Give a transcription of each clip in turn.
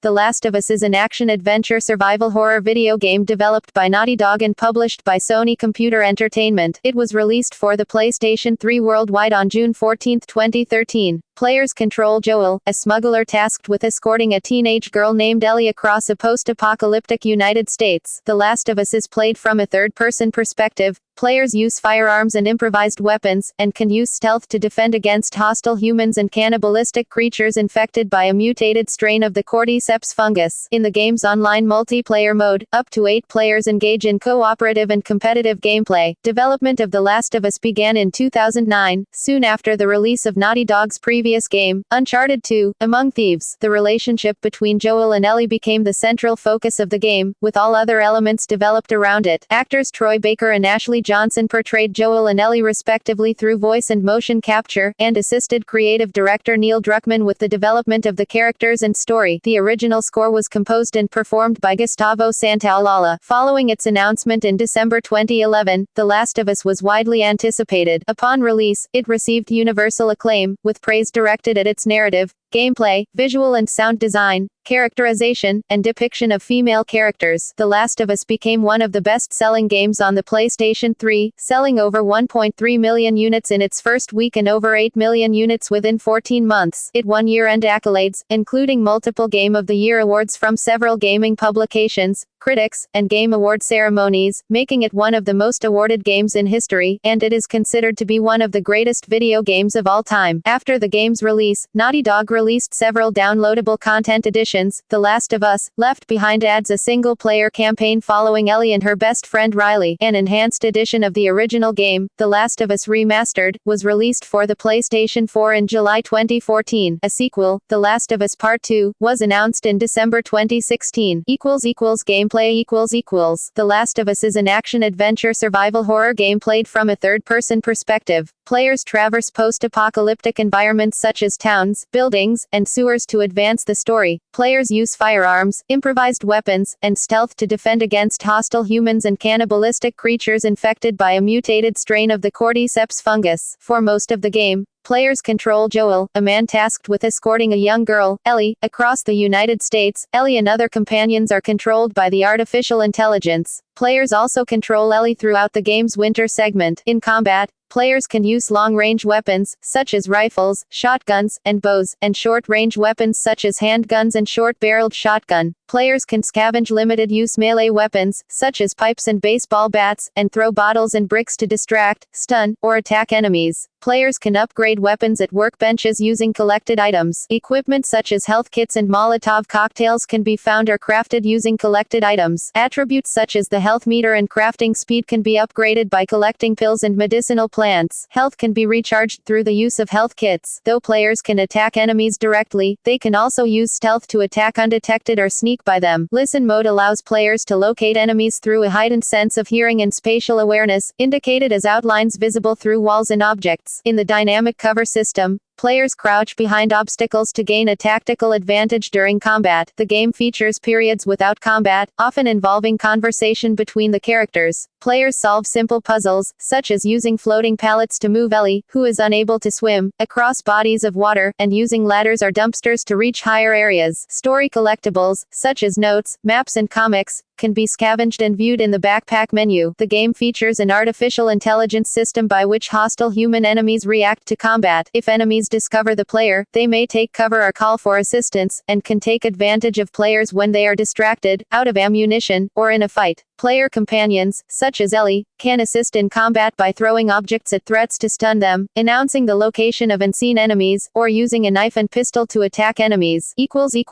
The Last of Us is an action-adventure survival horror video game developed by Naughty Dog and published by Sony Computer Entertainment. It was released for the PlayStation 3 worldwide on June 14, 2013. Players control Joel, a smuggler tasked with escorting a teenage girl named Ellie across a post-apocalyptic United States. The Last of Us is played from a third-person perspective. Players use firearms and improvised weapons, and can use stealth to defend against hostile humans and cannibalistic creatures infected by a mutated strain of the cordyceps fungus. In the game's online multiplayer mode, up to 8 players engage in cooperative and competitive gameplay. Development of The Last of Us began in 2009, soon after the release of Naughty Dog's previous game, Uncharted 2, Among Thieves. The relationship between Joel and Ellie became the central focus of the game, with all other elements developed around it. Actors Troy Baker and Ashley Johnson portrayed Joel and Ellie respectively through voice and motion capture, and assisted creative director Neil Druckmann with the development of the characters and story. The original score was composed and performed by Gustavo Santaolalla. Following its announcement in December 2011, The Last of Us was widely anticipated. Upon release, it received universal acclaim, with praise directed at its narrative, gameplay, visual and sound design, characterization, and depiction of female characters. The Last of Us became one of the best-selling games on the PlayStation 3, selling over 1.3 million units in its first week and over 8 million units within 14 months. It won year-end accolades, including multiple Game of the Year awards from several gaming publications, critics, and game award ceremonies, making it one of the most awarded games in history, and it is considered to be one of the greatest video games of all time. After the game's release, Naughty Dog released several downloadable content editions. The Last of Us, Left Behind adds a single-player campaign following Ellie and her best friend Riley. An enhanced edition of the original game, The Last of Us Remastered, was released for the PlayStation 4 in July 2014. A sequel, The Last of Us Part 2, was announced in December 2016. Gameplay. The Last of Us is an action-adventure survival horror game played from a third-person perspective. Players traverse post-apocalyptic environments such as towns, buildings, and sewers to advance the story. Players use firearms, improvised weapons, and stealth to defend against hostile humans and cannibalistic creatures infected by a mutated strain of the cordyceps fungus. For most of the game, players control Joel, a man tasked with escorting a young girl, Ellie, across the United States. Ellie and other companions are controlled by the artificial intelligence. Players also control Ellie throughout the game's winter segment. In combat, players can use long-range weapons, such as rifles, shotguns, and bows, and short-range weapons such as handguns and short-barreled shotgun. Players can scavenge limited-use melee weapons, such as pipes and baseball bats, and throw bottles and bricks to distract, stun, or attack enemies. Players can upgrade weapons at workbenches using collected items. Equipment such as health kits and Molotov cocktails can be found or crafted using collected items. Attributes such as the health meter and crafting speed can be upgraded by collecting pills and medicinal plants. Health can be recharged through the use of health kits. Though players can attack enemies directly, they can also use stealth to attack undetected or sneak by them. Listen mode allows players to locate enemies through a heightened sense of hearing and spatial awareness, indicated as outlines visible through walls and objects. In the dynamic cover system, players crouch behind obstacles to gain a tactical advantage during combat. The game features periods without combat, often involving conversation between the characters. Players solve simple puzzles, such as using floating pallets to move Ellie, who is unable to swim, across bodies of water, and using ladders or dumpsters to reach higher areas. Story collectibles, such as notes, maps and comics, can be scavenged and viewed in the backpack menu. The game features an artificial intelligence system by which hostile human enemies react to combat. If enemies discover the player, they may take cover or call for assistance, and can take advantage of players when they are distracted, out of ammunition, or in a fight. Player companions, such as Ellie, can assist in combat by throwing objects at threats to stun them, announcing the location of unseen enemies, or using a knife and pistol to attack enemies. Multiplayer.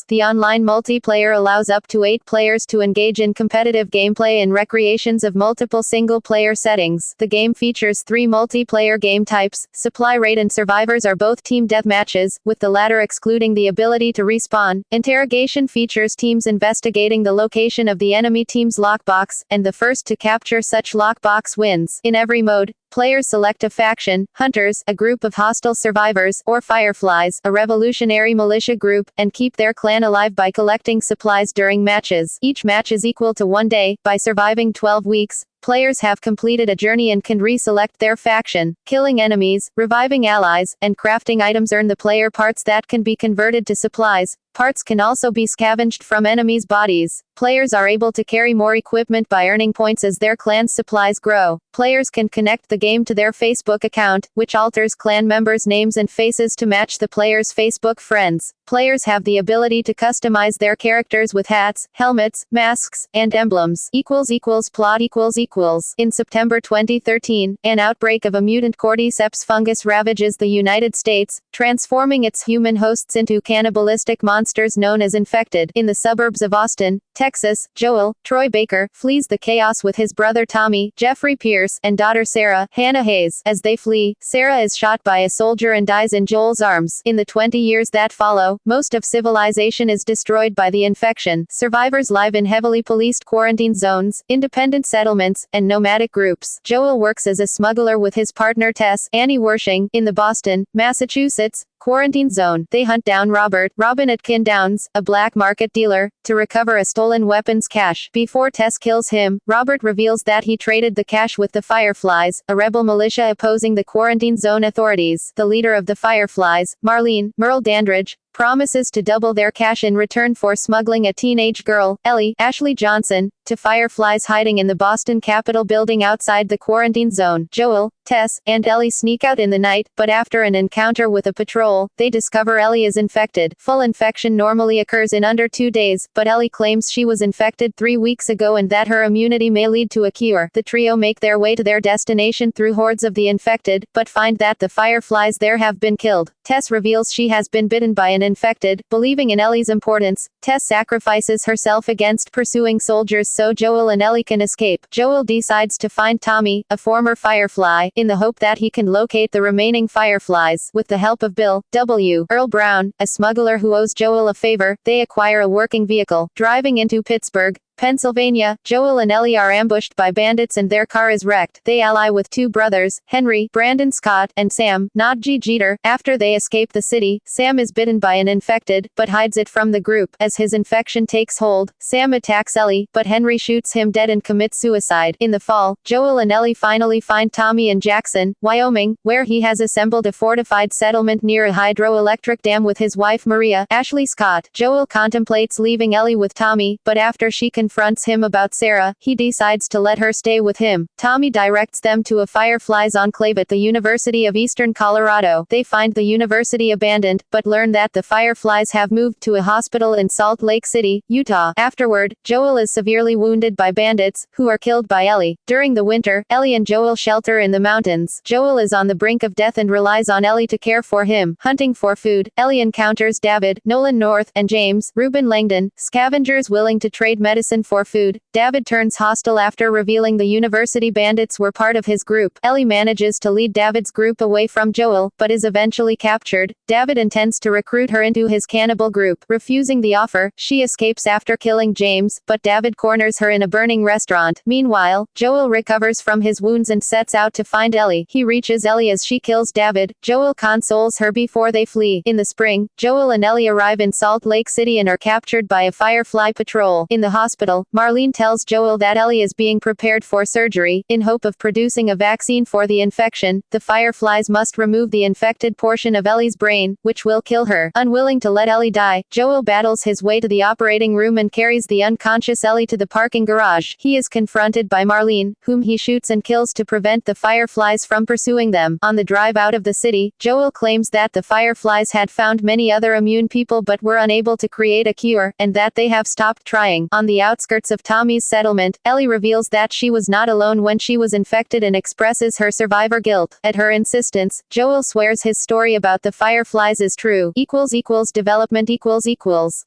The online multiplayer allows up to 8 players to engage in competitive gameplay and recreations of multiple single-player settings. The game features 3 multiplayer game types. Supply Raid and Survivors are both team deathmatches, with the latter excluding the ability to respawn. Interrogation features teams investigating the location of the enemy team's lockbox, and the first to capture such lockbox wins. In every mode, Players select a faction, hunters, a group of hostile survivors, or fireflies, a revolutionary militia group, and keep their clan alive by collecting supplies during matches. Each match is equal to 1 day. By surviving 12 weeks, players have completed a journey and can reselect their faction. Killing enemies, reviving allies, and crafting items earn the player parts that can be converted to supplies. Parts can also be scavenged from enemies' bodies. Players are able to carry more equipment by earning points as their clan's supplies grow. Players can connect the game to their Facebook account, which alters clan members' names and faces to match the player's Facebook friends. Players have the ability to customize their characters with hats, helmets, masks, and emblems. Plot In September 2013, an outbreak of a mutant cordyceps fungus ravages the United States, transforming its human hosts into cannibalistic monsters known as infected. In the suburbs of Austin, Texas, Joel, Troy Baker, flees the chaos with his brother Tommy, Jeffrey Pierce, and daughter Sarah, Hannah Hayes. As they flee, Sarah is shot by a soldier and dies in Joel's arms. In the 20 years that follow, most of civilization is destroyed by the infection. Survivors live in heavily policed quarantine zones, independent settlements, and nomadic groups. Joel works as a smuggler with his partner Tess, Annie Wershing, in the Boston, Massachusetts, quarantine zone. They hunt down Robin Atkin Downs, a black market dealer, to recover a stolen weapons cache. Before Tess kills him, Robert reveals that he traded the cache with the Fireflies, a rebel militia opposing the quarantine zone authorities. The leader of the Fireflies, Merle Dandridge, promises to double their cash in return for smuggling a teenage girl, Ashley Johnson, to Fireflies hiding in the Boston Capitol building outside the quarantine zone. Joel, Tess, and Ellie sneak out in the night, but after an encounter with a patrol, they discover Ellie is infected. Full infection normally occurs in under 2 days, but Ellie claims she was infected 3 weeks ago and that her immunity may lead to a cure. The trio make their way to their destination through hordes of the infected, but find that the Fireflies there have been killed. Tess reveals she has been bitten by an infected. Believing in Ellie's importance, Tess sacrifices herself against pursuing soldiers so Joel and Ellie can escape. Joel decides to find Tommy, a former Firefly, in the hope that he can locate the remaining Fireflies. With the help of Bill W. Earl Brown, a smuggler who owes Joel a favor, they acquire a working vehicle. Driving into Pittsburgh, Pennsylvania, Joel and Ellie are ambushed by bandits and their car is wrecked. They ally with 2 brothers, Henry, Brandon Scott, and Sam, Nadji Jeter. After they escape the city, Sam is bitten by an infected, but hides it from the group. As his infection takes hold, Sam attacks Ellie, but Henry shoots him dead and commits suicide. In the fall, Joel and Ellie finally find Tommy in Jackson, Wyoming, where he has assembled a fortified settlement near a hydroelectric dam with his wife Maria, Ashley Scott. Joel contemplates leaving Ellie with Tommy, but after she confronts him about Sarah, he decides to let her stay with him. Tommy directs them to a Fireflies enclave at the University of Eastern Colorado. They find the university abandoned, but learn that the Fireflies have moved to a hospital in Salt Lake City, Utah. Afterward, Joel is severely wounded by bandits, who are killed by Ellie. During the winter, Ellie and Joel shelter in the mountains. Joel is on the brink of death and relies on Ellie to care for him. Hunting for food, Ellie encounters David, Nolan North, and James, Reuben Langdon, scavengers willing to trade medicine for food. David turns hostile after revealing the university bandits were part of his group. Ellie manages to lead David's group away from Joel, but is eventually captured. David intends to recruit her into his cannibal group. Refusing the offer, she escapes after killing James, but David corners her in a burning restaurant. Meanwhile, Joel recovers from his wounds and sets out to find Ellie. He reaches Ellie as she kills David. Joel consoles her before they flee. In the spring, Joel and Ellie arrive in Salt Lake City and are captured by a Firefly patrol. In the hospital, Marlene tells Joel that Ellie is being prepared for surgery. In hope of producing a vaccine for the infection, the Fireflies must remove the infected portion of Ellie's brain, which will kill her. Unwilling to let Ellie die, Joel battles his way to the operating room and carries the unconscious Ellie to the parking garage. He is confronted by Marlene, whom he shoots and kills to prevent the Fireflies from pursuing them. On the drive out of the city, Joel claims that the Fireflies had found many other immune people but were unable to create a cure, and that they have stopped trying. On the outskirts of Tommy's settlement, Ellie reveals that she was not alone when she was infected and expresses her survivor guilt. At her insistence, Joel swears his story about the Fireflies is true. Development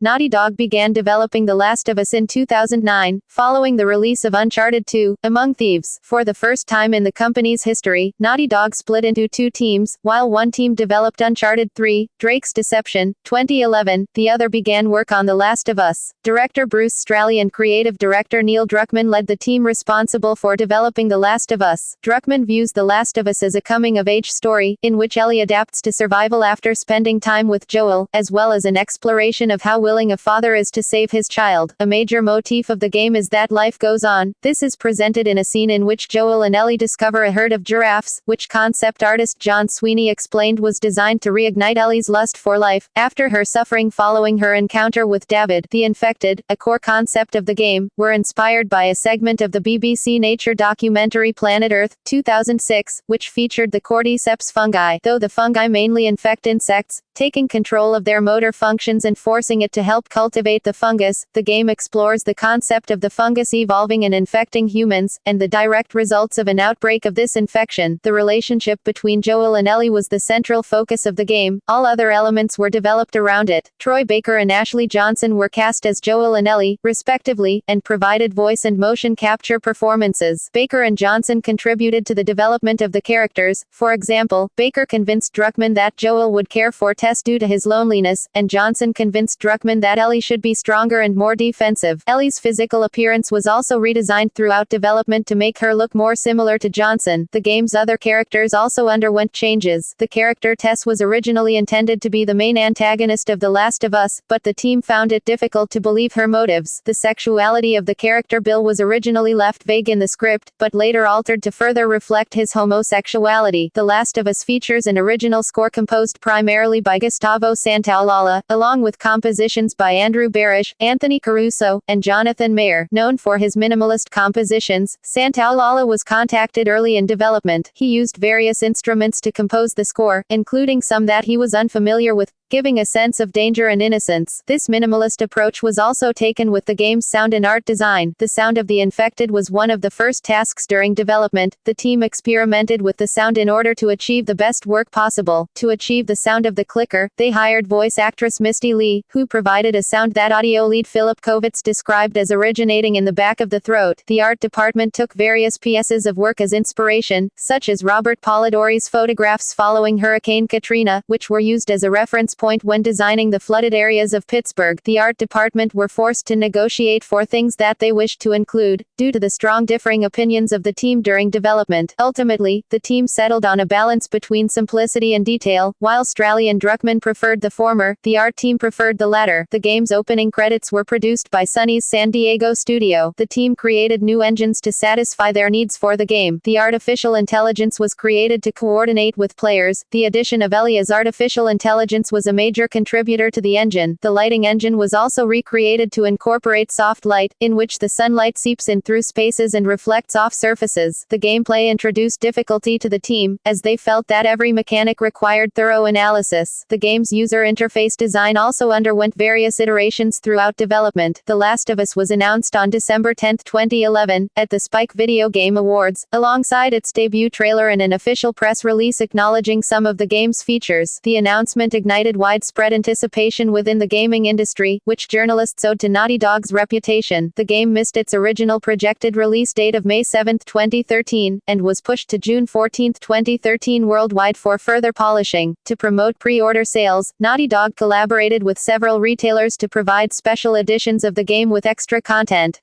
Naughty Dog began developing The Last of Us in 2009, following the release of Uncharted 2, Among Thieves. For the first time in the company's history, Naughty Dog split into 2 teams. While one team developed Uncharted 3, Drake's Deception, 2011, the other began work on The Last of Us. Director Bruce Straley and creative director Neil Druckmann led the team responsible for developing The Last of Us. Druckmann views The Last of Us as a coming-of-age story, in which Ellie adapts to survival after spending time with Joel, as well as an exploration of how willing a father is to save his child. A major motif of the game is that life goes on. This is presented in a scene in which Joel and Ellie discover a herd of giraffes, which concept artist John Sweeney explained was designed to reignite Ellie's lust for life, after her suffering following her encounter with David the Infected, a core concept of the game, were inspired by a segment of the BBC nature documentary Planet Earth, 2006, which featured the cordyceps fungi, though the fungi mainly infect insects, taking control of their motor functions and forcing it to help cultivate the fungus. The game explores the concept of the fungus evolving and infecting humans, and the direct results of an outbreak of this infection. The relationship between Joel and Ellie was the central focus of the game. All other elements were developed around it. Troy Baker and Ashley Johnson were cast as Joel and Ellie, respectively, and provided voice and motion capture performances. Baker and Johnson contributed to the development of the characters. For example, Baker convinced Druckmann that Joel would care for Tess due to his loneliness, and Johnson convinced Druckmann that Ellie should be stronger and more defensive. Ellie's physical appearance was also redesigned throughout development to make her look more similar to Johnson. The game's other characters also underwent changes. The character Tess was originally intended to be the main antagonist of The Last of Us, but the team found it difficult to believe her motives. The sexuality of the character Bill was originally left vague in the script, but later altered to further reflect his homosexuality. The Last of Us features an original score composed primarily by Gustavo Santaolalla, along with compositions by Andrew Barish, Anthony Caruso, and Jonathan Mayer. Known for his minimalist compositions, Santaolalla was contacted early in development. He used various instruments to compose the score, including some that he was unfamiliar with, giving a sense of danger and innocence. This minimalist approach was also taken with the game's sound and art design. The sound of the infected was one of the first tasks during development. The team experimented with the sound in order to achieve the best work possible. To achieve the sound of the clicker, they hired voice actress Misty Lee, who provided a sound that audio lead Philip Kovitz described as originating in the back of the throat. The art department took various pieces of work as inspiration, such as Robert Polidori's photographs following Hurricane Katrina, which were used as a reference point when designing the flooded areas of Pittsburgh. The art department were forced to negotiate for things that they wished to include, due to the strong differing opinions of the team during development. Ultimately, the team settled on a balance between simplicity and detail. While Straley and Druckmann preferred the former, the art team preferred the latter. The game's opening credits were produced by Sony's San Diego studio. The team created new engines to satisfy their needs for the game. The artificial intelligence was created to coordinate with players. The addition of Ellie as artificial intelligence was a major contributor to the engine. The lighting engine was also recreated to incorporate soft light, in which the sunlight seeps in through spaces and reflects off surfaces. The gameplay introduced difficulty to the team, as they felt that every mechanic required thorough analysis. The game's user interface design also underwent various iterations throughout development. The Last of Us was announced on December 10, 2011, at the Spike Video Game Awards, alongside its debut trailer and an official press release acknowledging some of the game's features. The announcement ignited widespread anticipation within the gaming industry, which journalists owed to Naughty Dog's reputation. The game missed its original projected release date of May 7, 2013, and was pushed to June 14, 2013 worldwide for further polishing. To promote pre-order sales, Naughty Dog collaborated with several retailers to provide special editions of the game with extra content.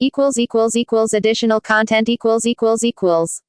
Additional content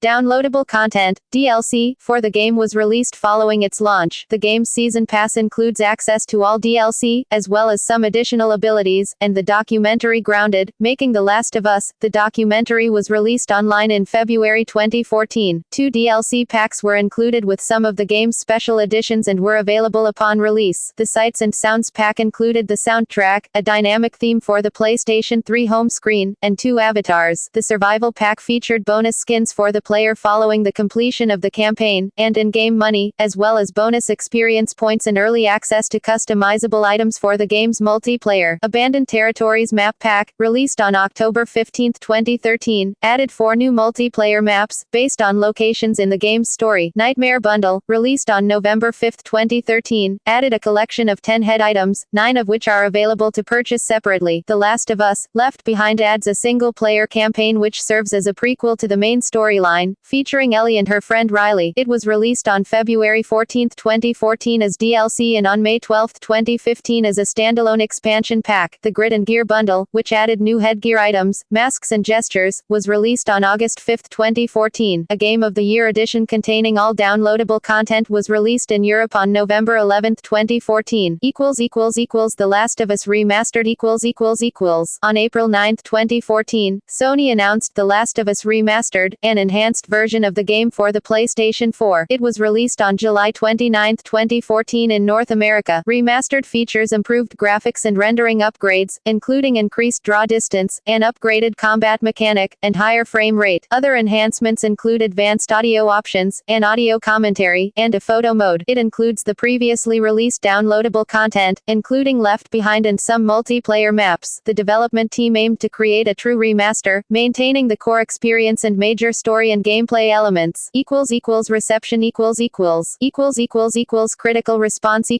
Downloadable content, DLC, for the game was released following its launch. The game's Season Pass includes access to all DLC, as well as some additional abilities, and the documentary Grounded, Making The Last of Us. The documentary was released online in February 2014. 2 DLC packs were included with some of the game's special editions and were available upon release. The Sights and Sounds pack included the soundtrack, a dynamic theme for the PlayStation 3 home screen, and 2 avatars. The Survival pack featured bonus skins for the player following the completion of the campaign, and in-game money, as well as bonus experience points and early access to customizable items for the game's multiplayer. Abandoned Territories map pack, released on October 15, 2013, added 4 new multiplayer maps, based on locations in the game's story. Nightmare Bundle, released on November 5, 2013, added a collection of 10 head items, 9 of which are available to purchase separately. The Last of Us, Left Behind adds a single-player campaign which serves as a prequel to the main storyline, featuring Ellie and her friend Riley. It was released on February 14, 2014 as DLC and on May 12, 2015 as a standalone expansion pack. The Grit and Gear bundle, which added new headgear items, masks and gestures, was released on August 5, 2014. A Game of the Year edition containing all downloadable content was released in Europe on November 11, 2014. The Last of Us Remastered. On April 9, 2014, Sony announced The Last of Us Remastered, an enhanced version of the game for the PlayStation 4. It was released on July 29, 2014 in North America. Remastered features improved graphics and rendering upgrades, including increased draw distance, an upgraded combat mechanic, and higher frame rate. Other enhancements include advanced audio options, an audio commentary, and a photo mode. It includes the previously released downloadable content, including Left Behind and some multiplayer maps. The development team aimed to create a true remaster, maintaining the core experience and major story and gameplay elements. Reception critical response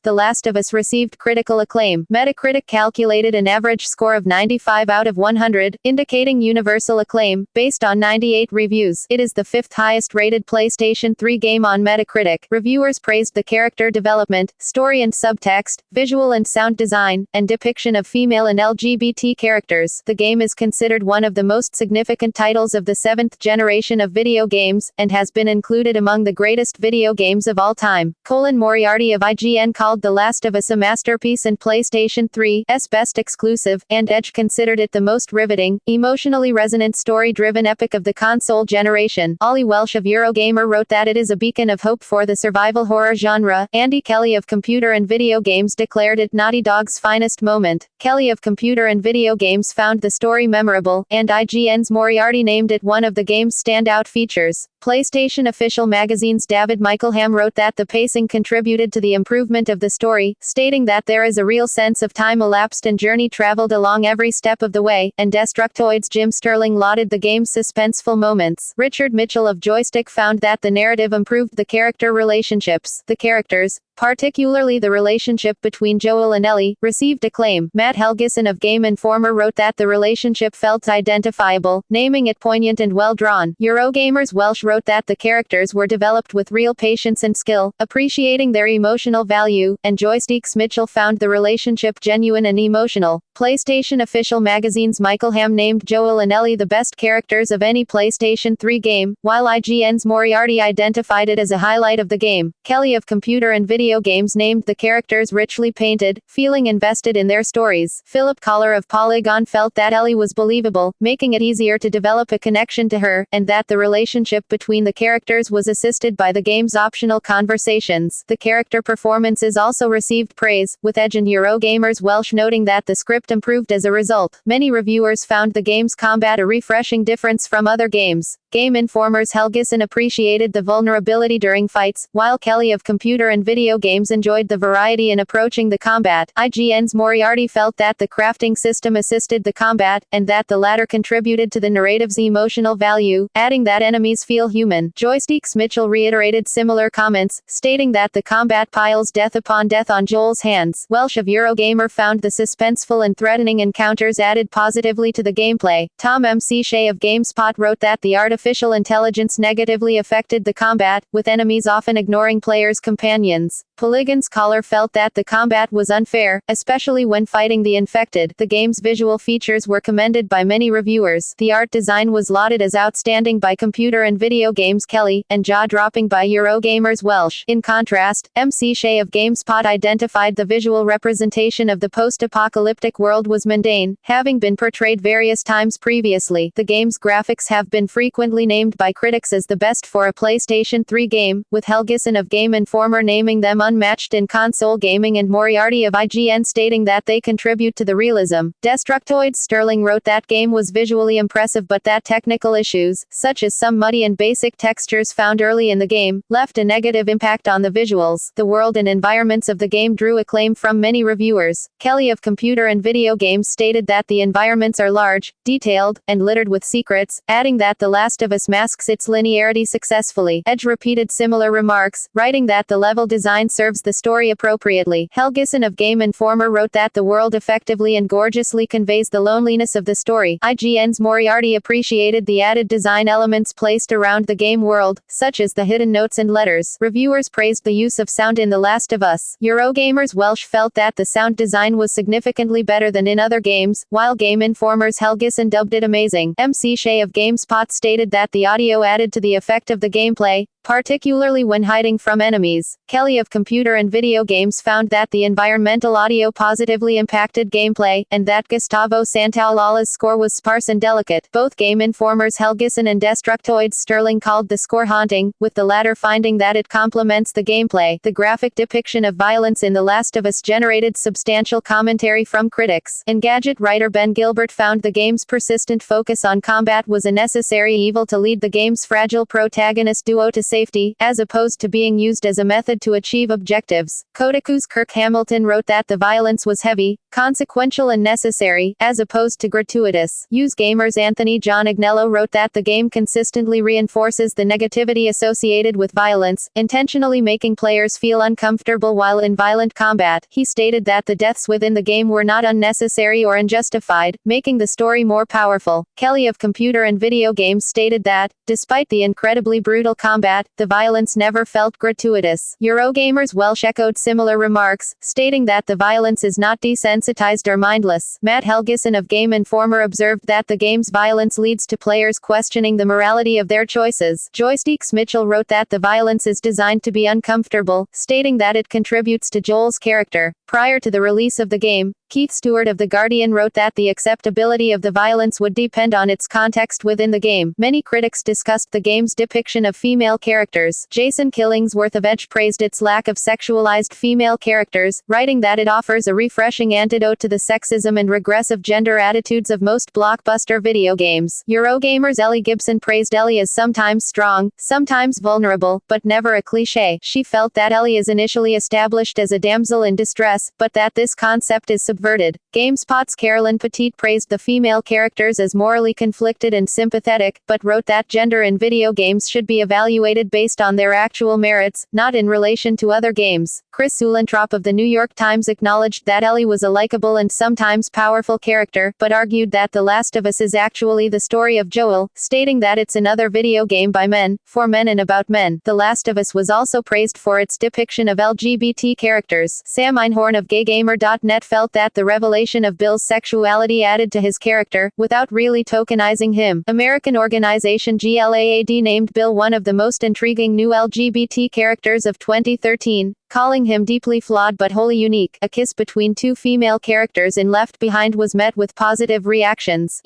The Last of Us received critical acclaim. Metacritic calculated an average score of 95 out of 100, indicating universal acclaim, based on 98 reviews. It is the fifth highest rated PlayStation 3 game on Metacritic. Reviewers praised the character development, story and subtext, visual and sound design, and depiction of female and LGBT characters. The game is considered one of the most significant titles of the seventh generation of video games, and has been included among the greatest video games of all time. Colin Moriarty of IGN called The Last of Us a masterpiece and PlayStation 3's best exclusive, and Edge considered it the most riveting, emotionally resonant story-driven epic of the console generation. Ollie Welsh of Eurogamer wrote that it is a beacon of hope for the survival horror genre. Andy Kelly of Computer and Video Games declared it Naughty Dog's finest moment. Kelly of Computer and Video Games found the story memorable, and IGN's Moriarty named it one of the game's standout features. PlayStation Official Magazine's David Michelham wrote that the pacing contributed to the improvement of the story, stating that there is a real sense of time elapsed and journey traveled along every step of the way, and Destructoid's Jim Sterling lauded the game's suspenseful moments. Richard Mitchell of Joystick found that the narrative improved the character relationships. The characters, particularly the relationship between Joel and Ellie, received acclaim. Matt Helgeson of Game Informer wrote that the relationship felt identifiable, naming it poignant and well-drawn. Eurogamer's Welsh wrote that the characters were developed with real patience and skill, appreciating their emotional value, and Joystick's Mitchell found the relationship genuine and emotional. PlayStation Official Magazine's Michelham named Joel and Ellie the best characters of any PlayStation 3 game, while IGN's Moriarty identified it as a highlight of the game. Kelly of Computer and Video Games named the characters richly painted, feeling invested in their stories. Philip Collar of Polygon felt that Ellie was believable, making it easier to develop a connection to her, and that the relationship between the characters was assisted by the game's optional conversations. The character performances also received praise, with Edge and Eurogamer's Welsh noting that the script improved as a result. Many reviewers found the game's combat a refreshing difference from other games. Game Informer's Helgeson appreciated the vulnerability during fights, while Kelly of Computer and Video Games enjoyed the variety in approaching the combat. IGN's Moriarty felt that the crafting system assisted the combat, and that the latter contributed to the narrative's emotional value, adding that enemies feel human. Joystick's Mitchell reiterated similar comments, stating that the combat piles death upon death on Joel's hands. Welsh of Eurogamer found the suspenseful and threatening encounters added positively to the gameplay. Tom M.C. Shea of GameSpot wrote that the artificial intelligence negatively affected the combat, with enemies often ignoring players' companions. Polygon's Collar felt that the combat was unfair, especially when fighting the infected. The game's visual features were commended by many reviewers. The art design was lauded as outstanding by Computer and Video Games Kelly, and jaw-dropping by Eurogamer's Welsh. In contrast, M.C. Shea of GameSpot identified the visual representation of the post-apocalyptic world was mundane, having been portrayed various times previously. The game's graphics have been frequently named by critics as the best for a PlayStation 3 game, with Helgeson of Game Informer naming them unmatched in console gaming and Moriarty of IGN stating that they contribute to the realism. Destructoid's Sterling wrote that game was visually impressive but that technical issues, such as some muddy and basic textures found early in the game, left a negative impact on the visuals. The world and environments of the game drew acclaim from many reviewers. Kelly of Computer and Video Games stated that the environments are large, detailed, and littered with secrets, adding that The Last of Us masks its linearity successfully. Edge repeated similar remarks, writing that the level design serves the story appropriately. Helgeson of Game Informer wrote that the world effectively and gorgeously conveys the loneliness of the story. IGN's Moriarty appreciated the added design elements placed around the game world, such as the hidden notes and letters. Reviewers praised the use of sound in The Last of Us. Eurogamer's Welsh felt that the sound design was significantly better than in other games, while Game Informer's Helgeson dubbed it amazing. MC Shea of GameSpot stated that the audio added to the effect of the gameplay, particularly when hiding from enemies. Kelly of Computer and Video Games found that the environmental audio positively impacted gameplay, and that Gustavo Santaolala's score was sparse and delicate. Both Game Informer's Helgeson and Destructoid's Sterling called the score haunting, with the latter finding that it complements the gameplay. The graphic depiction of violence in The Last of Us generated substantial commentary from critics. Engadget writer Ben Gilbert found the game's persistent focus on combat was a necessary evil to lead the game's fragile protagonist duo to safety, as opposed to being used as a method to achieve objectives. Kotaku's Kirk Hamilton wrote that the violence was heavy, consequential and necessary, as opposed to gratuitous. Usegamer's Anthony John Agnello wrote that the game consistently reinforces the negativity associated with violence, intentionally making players feel uncomfortable while in violent combat. He stated that the deaths within the game were not unnecessary or unjustified, making the story more powerful. Kelly of Computer and Video Games stated that, despite the incredibly brutal combat, the violence never felt gratuitous. Eurogamer's Welsh echoed similar remarks, stating that the violence is not desensitized or mindless. Matt Helgeson of Game Informer observed that the game's violence leads to players questioning the morality of their choices. Joysticks Mitchell wrote that the violence is designed to be uncomfortable, stating that it contributes to Joel's character. Prior to the release of the game, Keith Stewart of The Guardian wrote that the acceptability of the violence would depend on its context within the game. Many critics discussed the game's depiction of female characters. Jason Killingsworth of Edge praised its lack of sexualized female characters, writing that it offers a refreshing antidote to the sexism and regressive gender attitudes of most blockbuster video games. Eurogamer's Ellie Gibson praised Ellie as sometimes strong, sometimes vulnerable, but never a cliché. She felt that Ellie is initially established as a damsel in distress, but that this concept is subverted. GameSpot's Carolyn Petit praised the female characters as morally conflicted and sympathetic, but wrote that gender in video games should be evaluated based on their actual merits, not in relation to other games. Chris Sulentrop of the New York Times acknowledged that Ellie was a likable and sometimes powerful character, but argued that The Last of Us is actually the story of Joel, stating that it's another video game by men, for men and about men. The Last of Us was also praised for its depiction of LGBT characters. Sam Einhorn of GayGamer.net felt that the revelation of Bill's sexuality added to his character, without really tokenizing him. American organization GLAAD named Bill one of the most intriguing new LGBT characters of 2013, calling him deeply flawed but wholly unique. A kiss between two female characters in Left Behind was met with positive reactions.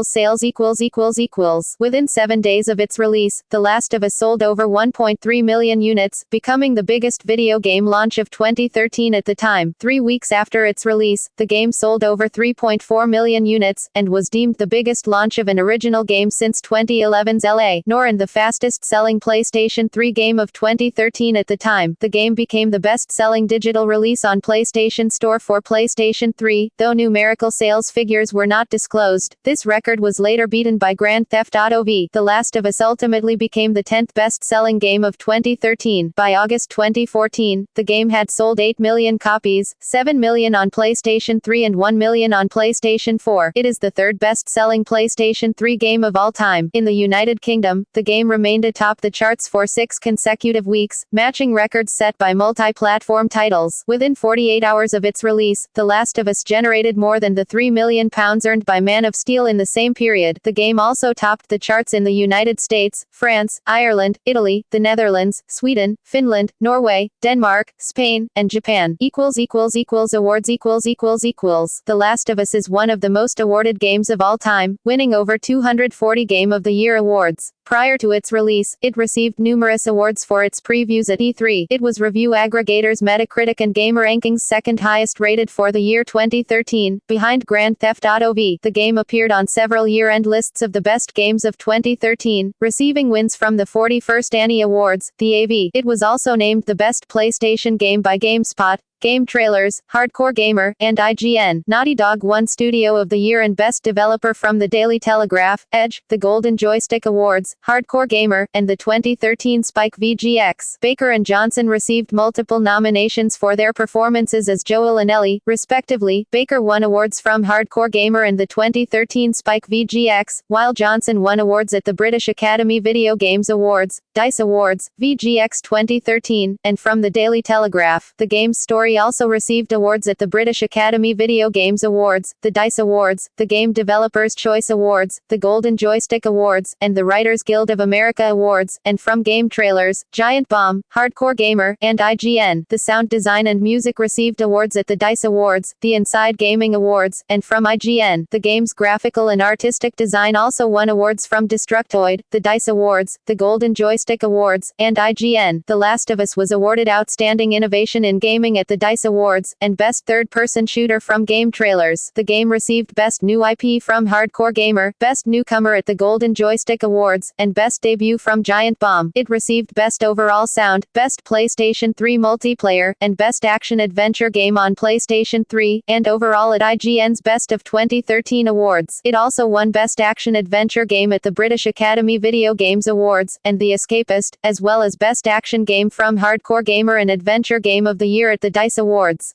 Sales Within 7 days of its release, The Last of Us sold over 1.3 million units, becoming the biggest video game launch of 2013 at the time. 3 weeks after its release, the game sold over 3.4 million units, and was deemed the biggest launch of an original game since 2011's LA Norin, the fastest-selling PlayStation 3 game of 2013 at the time. The game became the best-selling digital release on PlayStation Store for PlayStation 3, though numerical sales figures were not disclosed. This record was later beaten by Grand Theft Auto V. The Last of Us ultimately became the 10th best-selling game of 2013. By August 2014, the game had sold 8 million copies, 7 million on PlayStation 3 and 1 million on PlayStation 4. It is the third best-selling PlayStation 3 game of all time. In the United Kingdom, the game remained atop the charts for 6 consecutive weeks, matching records set by multi-platform titles. Within 48 hours of its release, The Last of Us generated more than the £3 million earned by Man of Steel in the same period. The game also topped the charts in the United States, France, Ireland, Italy, the Netherlands, Sweden, Finland, Norway, Denmark, Spain, and Japan. Awards. The Last of Us is one of the most awarded games of all time, winning over 240 Game of the Year awards. Prior to its release, it received numerous awards for its previews at E3. It was review aggregators Metacritic and GameRankings' second highest rated for the year 2013, behind Grand Theft Auto V. The game appeared on several year-end lists of the best games of 2013, receiving wins from the 41st Annie Awards, the AV. It was also named the best PlayStation game by GameSpot, Game Trailers, Hardcore Gamer, and IGN. Naughty Dog won Studio of the Year and Best Developer from the Daily Telegraph, Edge, the Golden Joystick Awards, Hardcore Gamer, and the 2013 Spike VGX. Baker and Johnson received multiple nominations for their performances as Joel and Ellie, respectively. Baker won awards from Hardcore Gamer and the 2013 Spike VGX, while Johnson won awards at the British Academy Video Games Awards, DICE Awards, VGX 2013, and from the Daily Telegraph. The game's story also received awards at the British Academy Video Games Awards, the DICE Awards, the Game Developers' Choice Awards, the Golden Joystick Awards, and the Writers Guild of America Awards, and from Game Trailers, Giant Bomb, Hardcore Gamer, and IGN. The sound design and music received awards at the DICE Awards, the Inside Gaming Awards, and from IGN. The game's graphical and artistic design also won awards from Destructoid, the DICE Awards, the Golden Joystick Awards, and IGN. The Last of Us was awarded Outstanding Innovation in Gaming at the DICE Awards, and Best Third-Person Shooter from Game Trailers. The game received Best New IP from Hardcore Gamer, Best Newcomer at the Golden Joystick Awards, and Best Debut from Giant Bomb. It received Best Overall Sound, Best PlayStation 3 Multiplayer, and Best Action Adventure Game on PlayStation 3, and overall at IGN's Best of 2013 Awards. It also won Best Action Adventure Game at the British Academy Video Games Awards, and The Escapist, as well as Best Action Game from Hardcore Gamer and Adventure Game of the Year at the DICE Awards.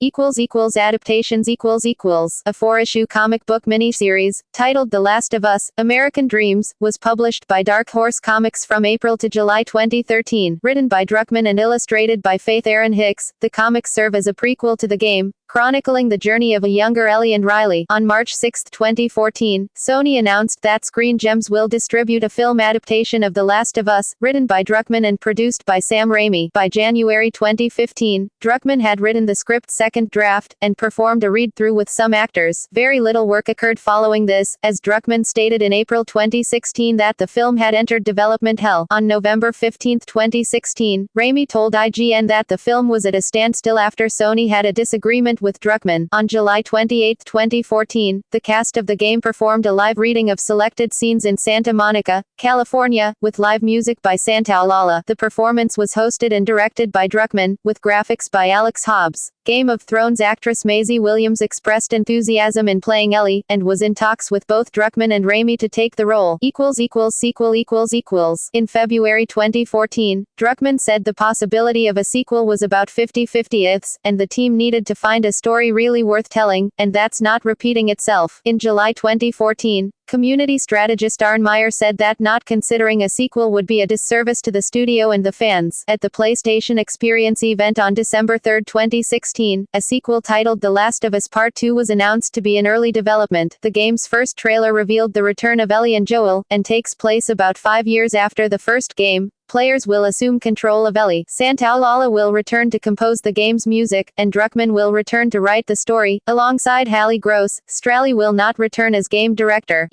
Adaptations A 4-issue comic book miniseries, titled The Last of Us, American Dreams, was published by Dark Horse Comics from April to July 2013. Written by Druckmann and illustrated by Faith Erin Hicks, the comics serve as a prequel to the game, chronicling the journey of a younger Ellie and Riley. On March 6, 2014, Sony announced that Screen Gems will distribute a film adaptation of The Last of Us, written by Druckmann and produced by Sam Raimi. By January 2015, Druckmann had written the script's second draft, and performed a read-through with some actors. Very little work occurred following this, as Druckmann stated in April 2016 that the film had entered development hell. On November 15, 2016, Raimi told IGN that the film was at a standstill after Sony had a disagreement with Druckmann. On July 28, 2014, the cast of the game performed a live reading of selected scenes in Santa Monica, California, with live music by Santaolalla. The performance was hosted and directed by Druckmann, with graphics by Alex Hobbs. Game of Thrones actress Maisie Williams expressed enthusiasm in playing Ellie, and was in talks with both Druckmann and Raimi to take the role. Sequel. In February 2014, Druckmann said the possibility of a sequel was about 50-50, and the team needed to find a story really worth telling, and that's not repeating itself. In July 2014, community strategist Arne Meyer said that not considering a sequel would be a disservice to the studio and the fans. At the PlayStation Experience event on December 3, 2016, a sequel titled The Last of Us Part 2 was announced to be in early development. The game's first trailer revealed the return of Ellie and Joel, and takes place about 5 years after the first game. Players will assume control of Ellie. Santaolalla will return to compose the game's music, and Druckmann will return to write the story, alongside Hallie Gross. Straley will not return as game director.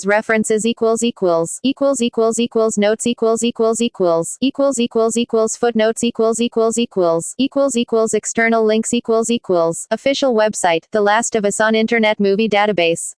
References Notes Footnotes External links Official website The Last of Us on Internet Movie Database